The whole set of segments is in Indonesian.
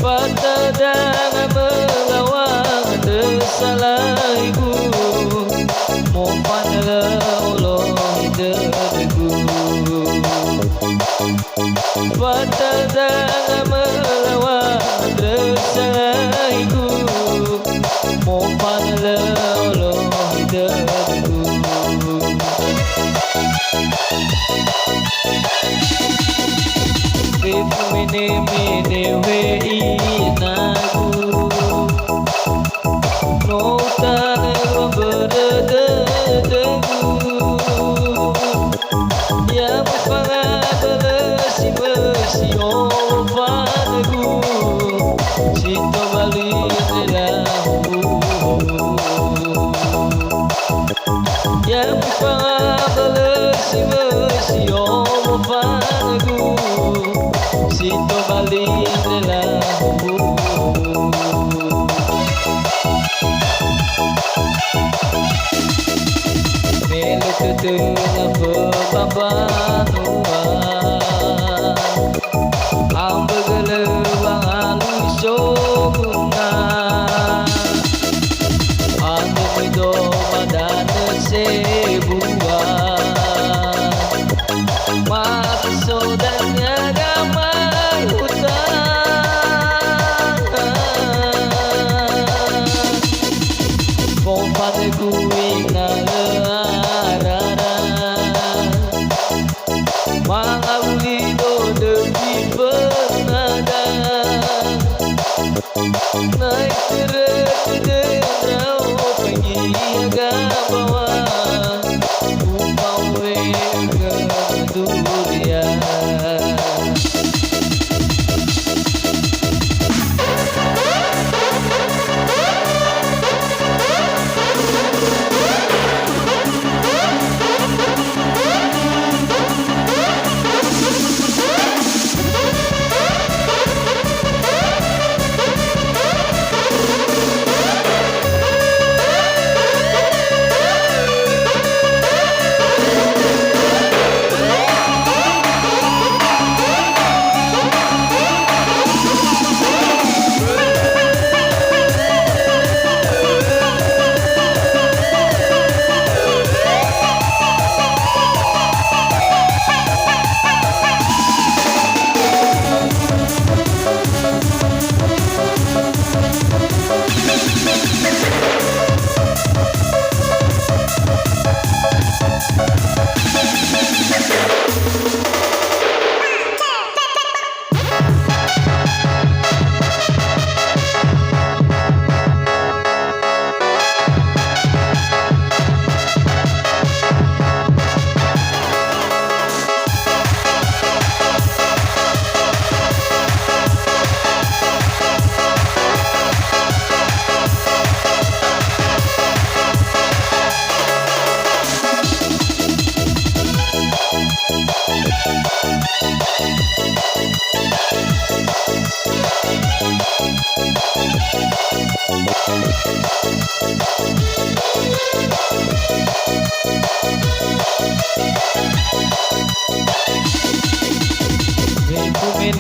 Patadang melawang desalaiku Mopan Allah hidupku Patadang melawang desalaiku Mopan Allah hidupku Mene wei nagu Notan berdegu Ya mufanga si ovanagu Sito bali delahu Ya mufanga si ovanagu Sito bali delahu Melo ke tengah pembanuan Amba gelewang halus somungan Anda mido madana sebuan Maka sodanya gamai hutan Kompane kuing Mangaulido demi penada Naik kereta denau pergi agabawa Upau ke dunia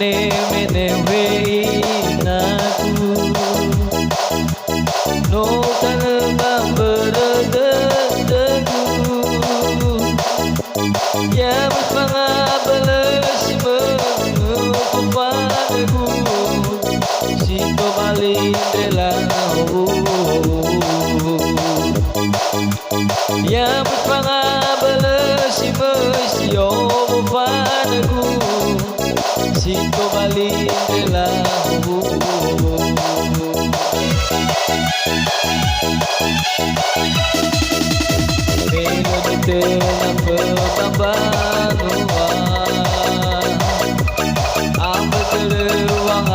Mene wei nagu No tanam berdegu Ya mengabales mengupanagu Sito bali delahu Ya mengabales mengupanagu Sito bali delahu Melo di tengah pembanuan Amba gelewang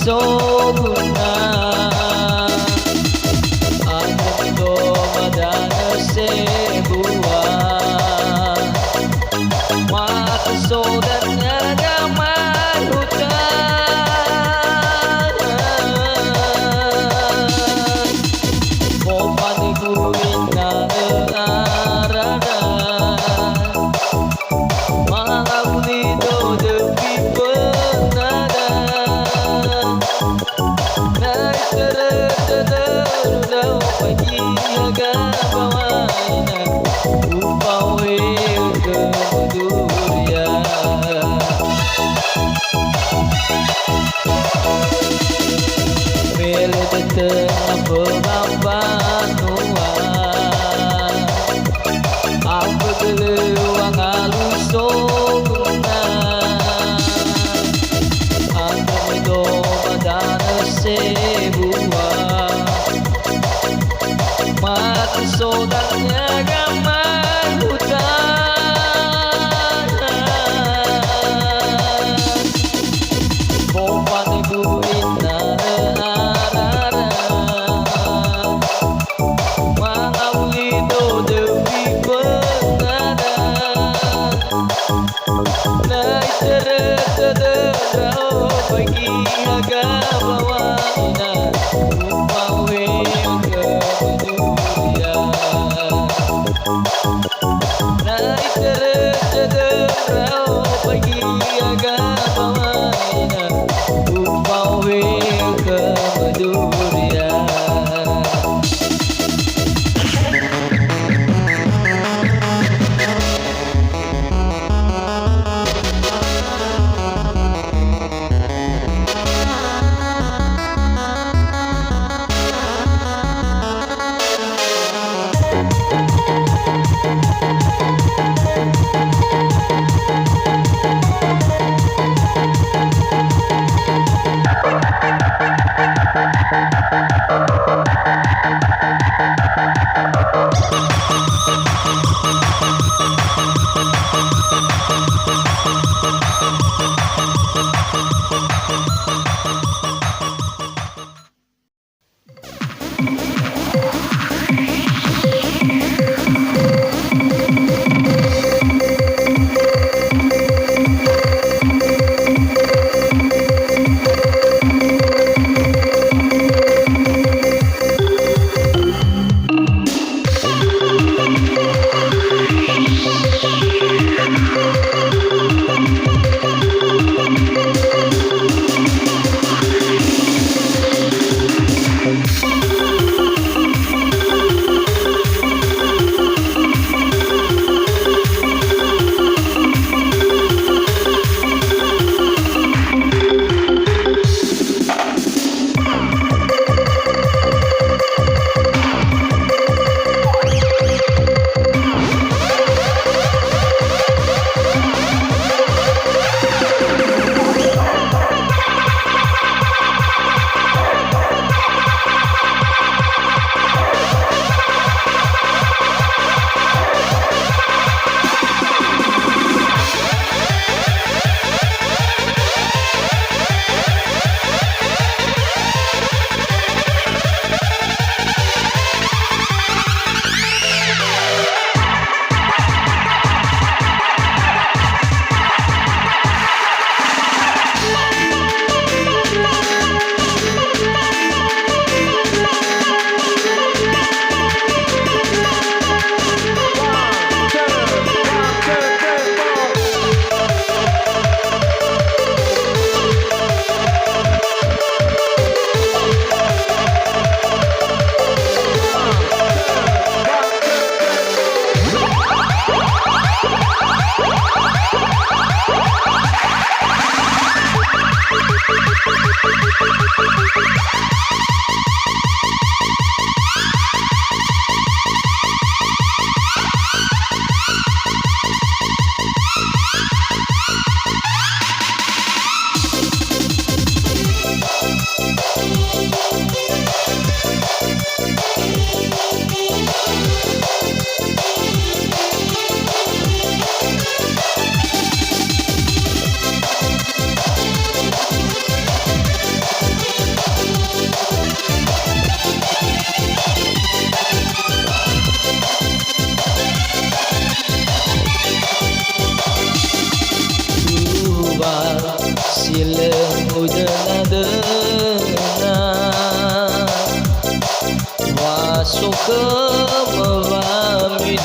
soguna Ando madana sebuah Maka sodatnya gaman hutan Mopan ikuin na arada Mga ulido depi penada Naik terus daw pagi agak bawahnya Upawe kemuduria Mele tetap pengambanuan Apa geluang halus soguna Ando itu madana sebuah Mati sodaknya gaman hutan Mopan ikuin na arara Mga ulido depi penada Naik terus pagi agak bawahnya Upawe kemuduria Naik terus pagi agak bawahnya Upawe kemuduria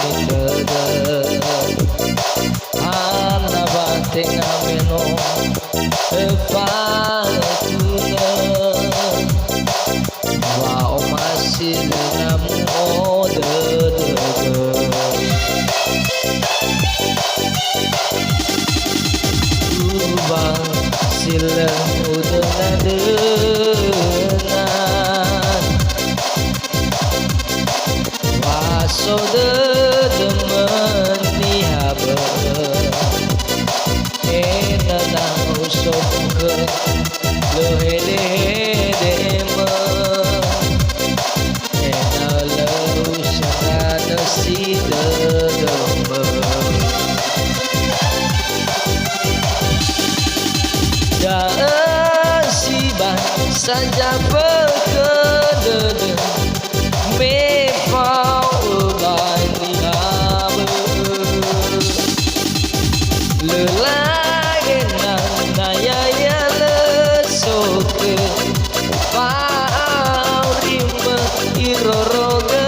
tere ana bateng ameno fatuna wa omasil namu ode ubang sila udenadenan waso de demeni habe enana usopke lohele dema enala usana sida dema dan siban saja pekedede mepau ubani habe lelagenan naya ya lesoke paurima iroroge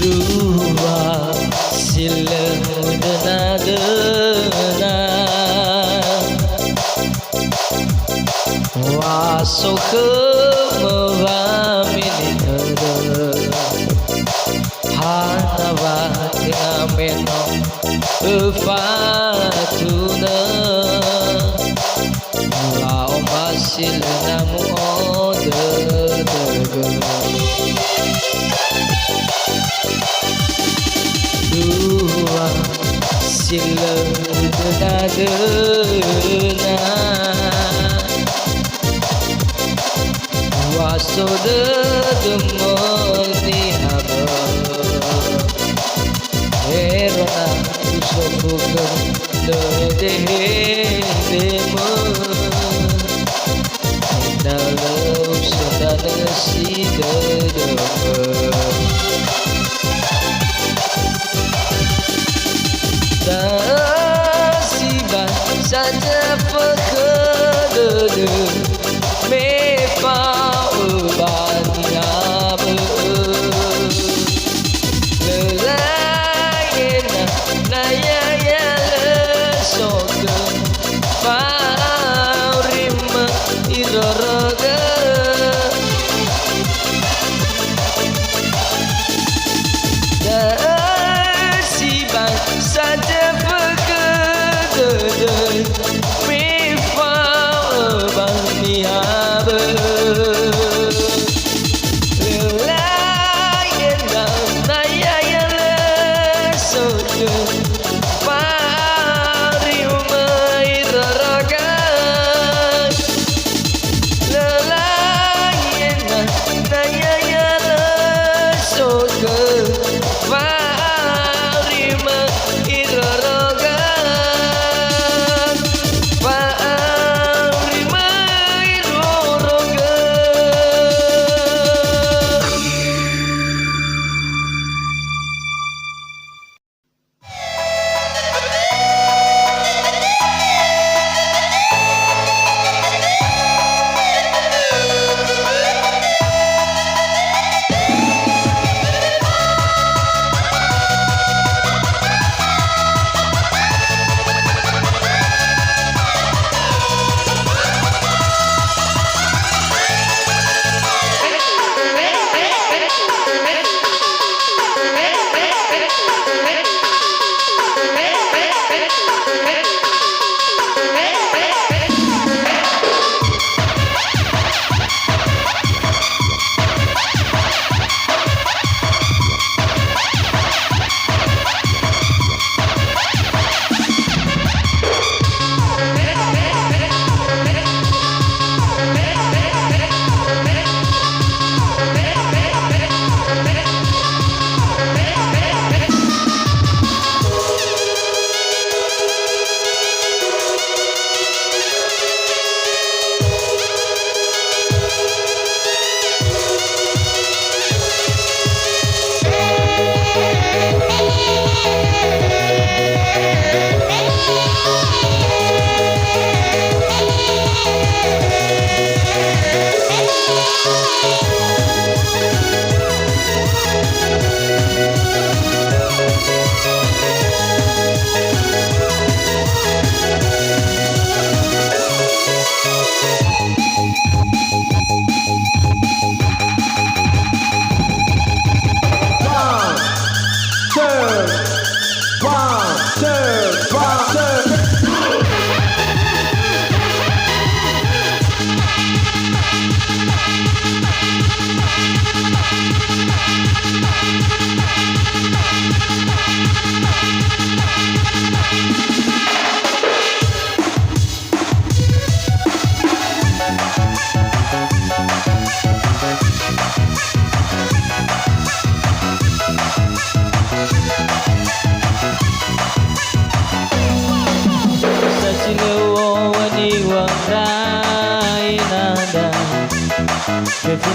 dua sila dena waso ke mawamini tere hanawa ameno fatuna wa omasil namu ode dua sila dena waso de demoni habe erona usokuke de demo dalam sedana sida Nasiban saja pekedede mepau ubaniabe lelayena naya ya lesoke paurima iroroge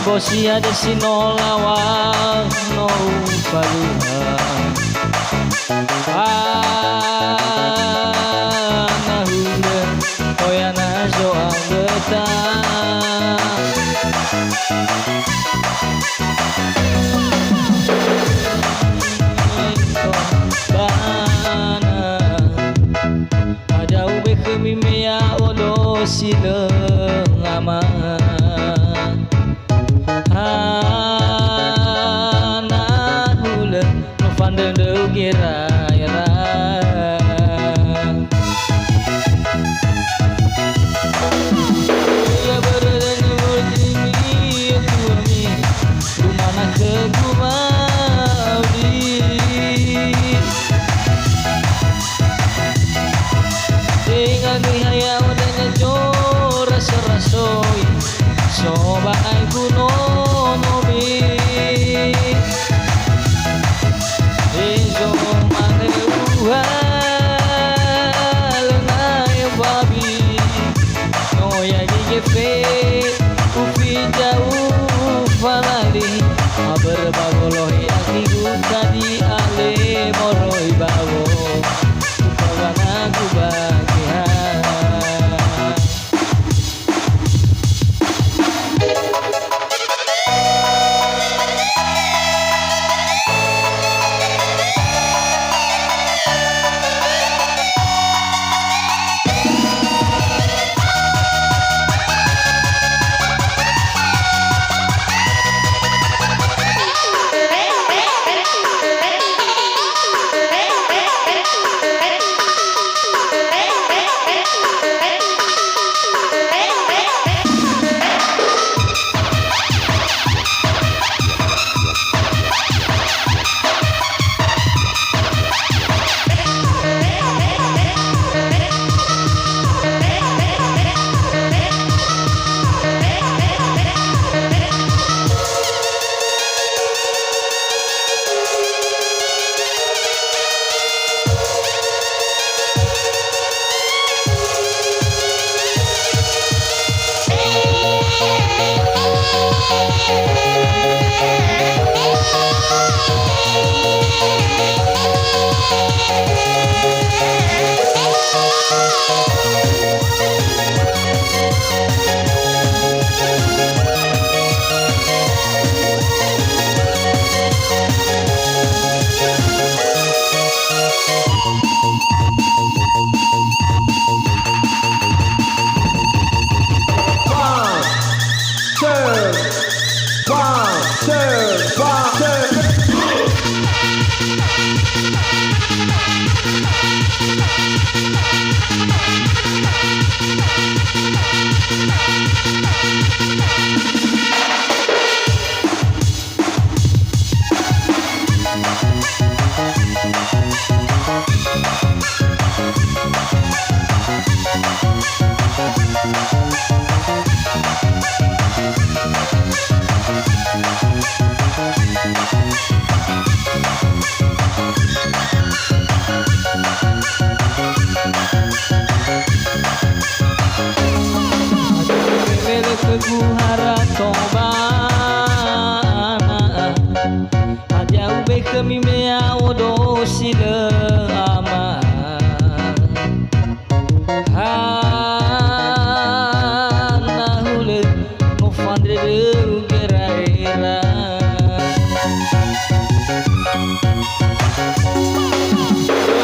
bosia de sinolawa no paluha na hule oyana zo anggota ada ube kemimea olo sileng aman soba ay kuno nobi eso maneuha lengai babi no ya gefe upi jauh falali aber bagoloh aki tadi ale moroi bawo upawana kubagia kami mea odo sile ama na hule no fandre de geraira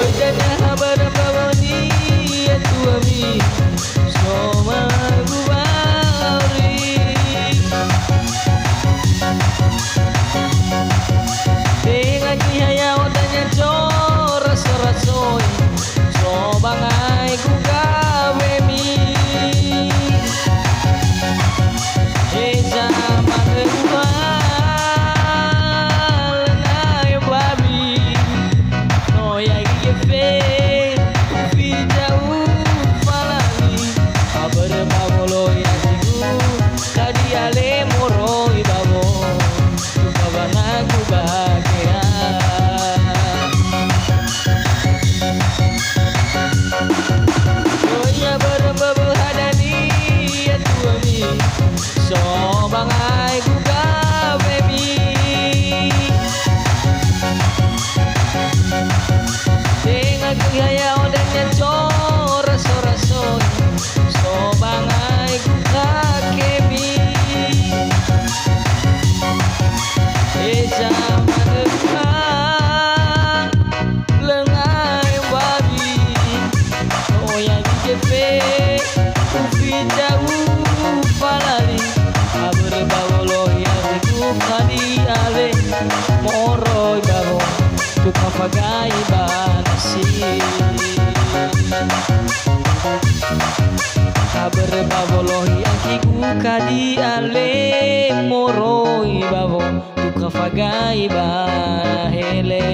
ojana habar bawani tu ami soma gubari dengan cahaya Moroy babo tukang pagaiban si kabar babolohi akiku kadi ale moroy babo tukang pagaiban hele.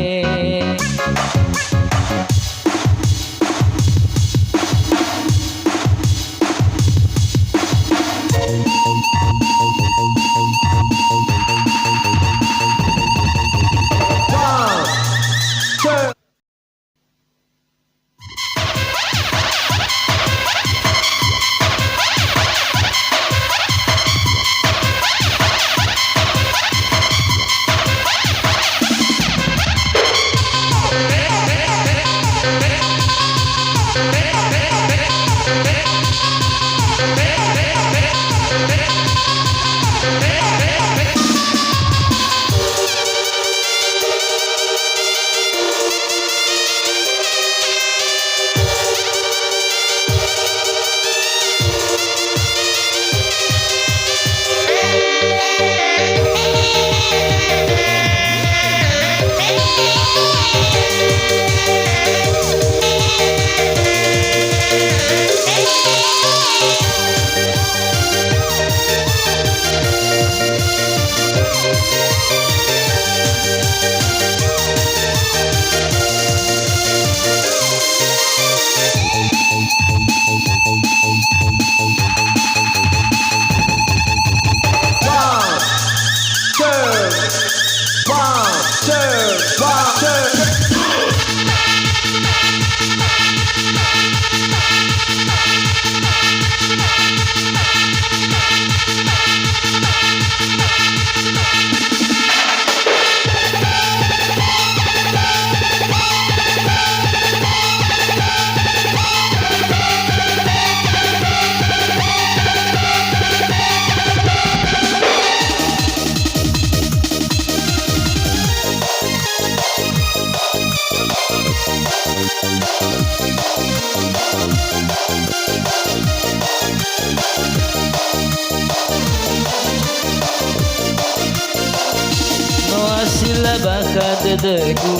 Sila bakat deku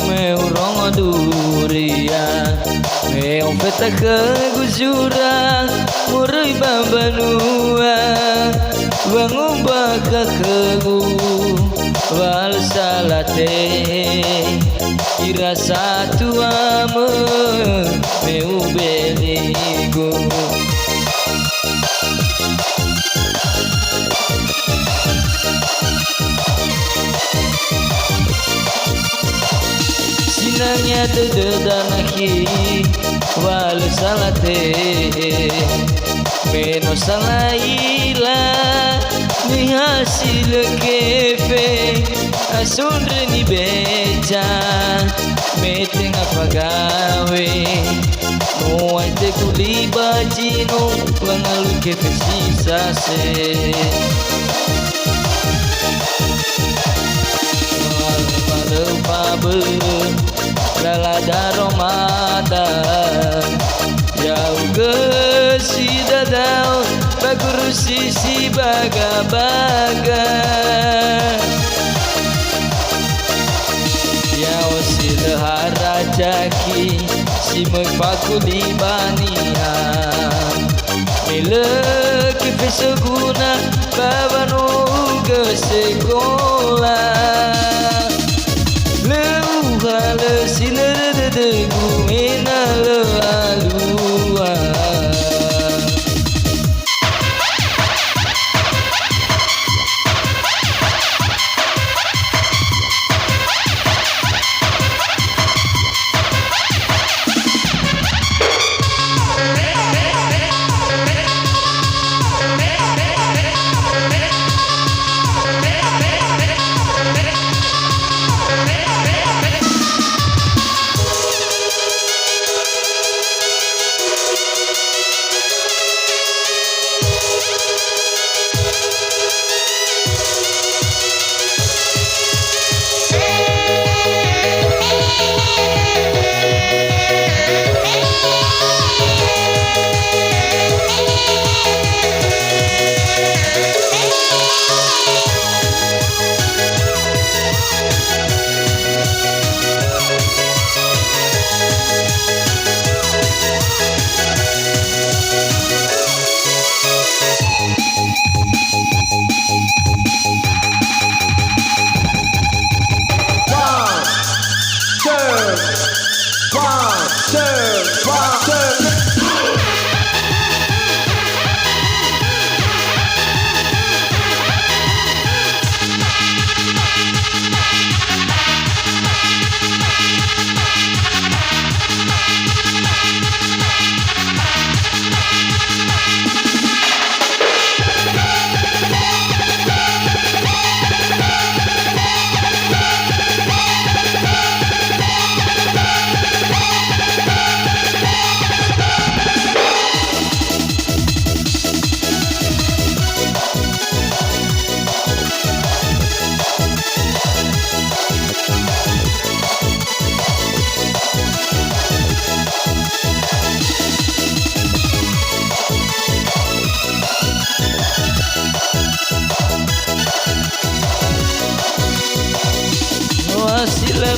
meu rongo duria meu peta ke gujura murui bambanua bangun baka kegu wal salate ira satu ame meu beligu. Sinangnya dedanahi wal salate menos salaila ni hasil kefe asundre ni beca meteng apagawe no ante kuliba jino wangalu kefe sisa se Lalada Ramadan jauh ke si dadau bagurusi si baga-baga ya si lehara jaki si mepakuli bania milek peseguna babanu ke sekolah Halo sinar dedeku menalo alua.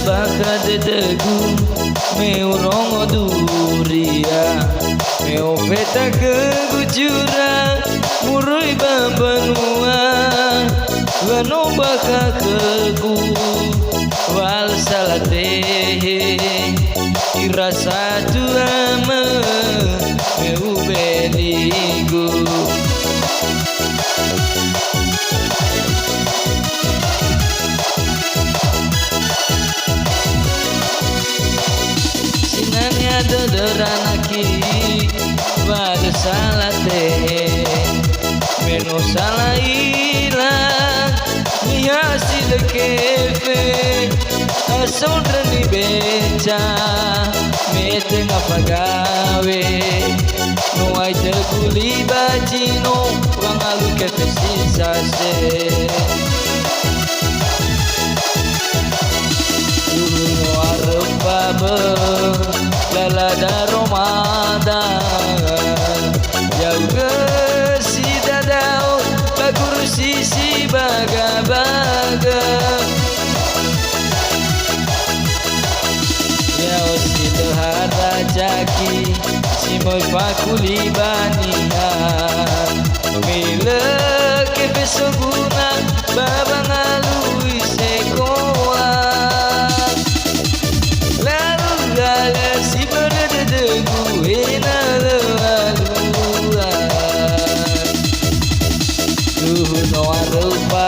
baka dedegu meu rongo duria meu peta kegujura murui bambanua vano baka kegu wal salatehe irasa tuama meu beligo dodoranaki pada salate meno salaila ni hasil kefe asondra ni beca mete ngapagawe no ai terkuli bajino wangalu kefe sisase lala daromada jauh ke si dadau bagur sisi baga-baga ya si tehara jaki si moi pakuli bania mila ke besoguna babang alui sekolah si berdedegu enalaluan no arupa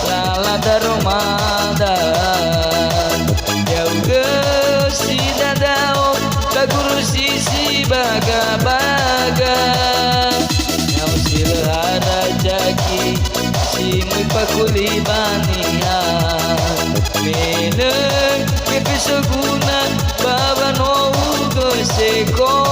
lala daromada jauh ke si dadao kaguru sisi baga-baga yang silahara jaki si mipakuli bania meneng kepesoguna baba no ugo seko